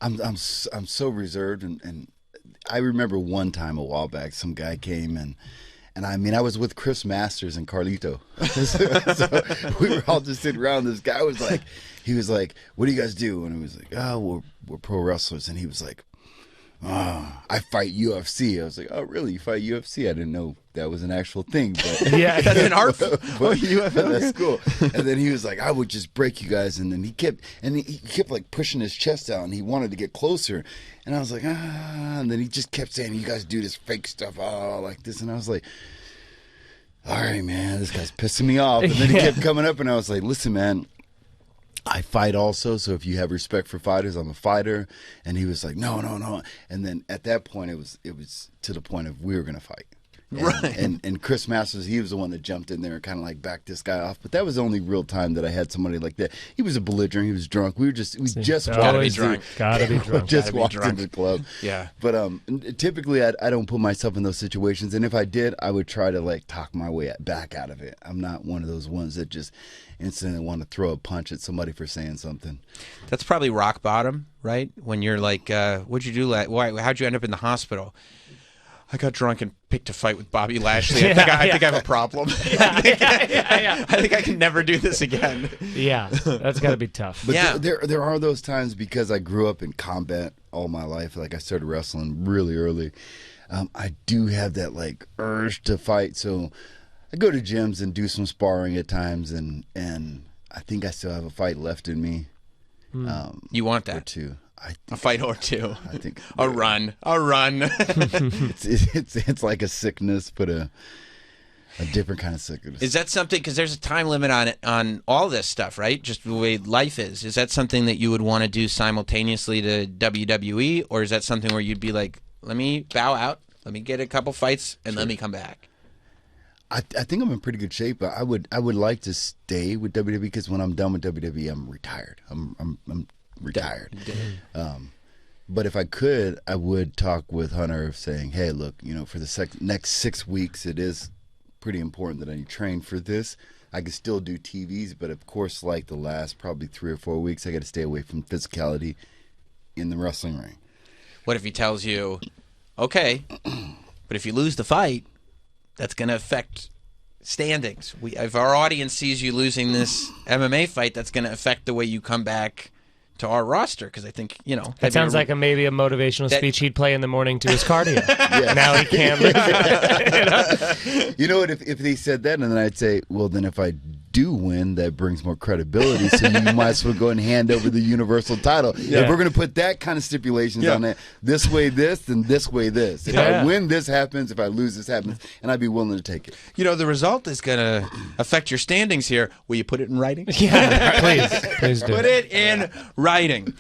I'm so reserved, and I remember one time a while back, some guy came and I mean, I was with Chris Masters and Carlito. So we were all just sitting around. This guy was like, "What do you guys do?" And I was like, "Oh, we're pro wrestlers." And he was like, "Oh, I fight UFC." I was like, "Oh, really? You fight UFC?" I didn't know that was an actual thing. But Yeah, that's an art. That's cool. And then he was like, "I would just break you guys." And then he kept like pushing his chest out, and he wanted to get closer. And I was like, "Ah." And then he just kept saying, "You guys do this fake stuff, like this." And I was like, "All right, man, this guy's pissing me off." And then he kept coming up, and I was like, "Listen, man, I fight also, so if you have respect for fighters, I'm a fighter." And he was like, "No, no, no." And then at that point, it was to the point of we were going to fight. Right. And Chris Masters, he was the one that jumped in there and kind of like backed this guy off. But that was the only real time that I had somebody like that. He was a belligerent. He was drunk. We just Gotta be drunk. just walked into the club. Yeah. But typically I don't put myself in those situations. And if I did, I would try to like talk my way back out of it. I'm not one of those ones that just instantly want to throw a punch at somebody for saying something. That's probably rock bottom, right? When you're like, what'd you do? How'd you end up in the hospital? I got drunk and picked a fight with Bobby Lashley. I think I have a problem. I think I can never do this again. Yeah, that's got to be tough. But there are those times because I grew up in combat all my life. Like I started wrestling really early. I do have that like urge to fight. So I go to gyms and do some sparring at times, and I think I still have a fight left in me. You want that? Or two. A fight or two. I think a run. It's like a sickness, but a different kind of sickness. Is that something? Because there's a time limit on it, on all this stuff, right? Just the way life is. Is that something that you would want to do simultaneously to WWE, or is that something where you'd be like, "Let me bow out, let me get a couple fights, and let me come back"? I think I'm in pretty good shape. But I would like to stay with WWE because when I'm done with WWE, I'm retired. I'm retired. But if I could, I would talk with Hunter saying, "Hey, look, for the next 6 weeks, it is pretty important that I train for this. I can still do TVs, but of course, like the last probably 3 or 4 weeks, I got to stay away from physicality in the wrestling ring." What if he tells you, "Okay, but if you lose the fight, that's going to affect standings. If our audience sees you losing this MMA fight, that's going to affect the way you come back to our roster," because I think, That sounds like maybe a motivational speech he'd play in the morning to his cardio. Now he can't. You know what? If they said that, and then I'd say, "Well, then if I do win, that brings more credibility. So you might as well go and hand over the Universal title." Yeah. If we're going to put that kind of stipulations on it, this way this, then this way this. If I win, this happens. If I lose, this happens, and I'd be willing to take it. The result is going to affect your standings here. Will you put it in writing? Yeah, please do. Put it in writing.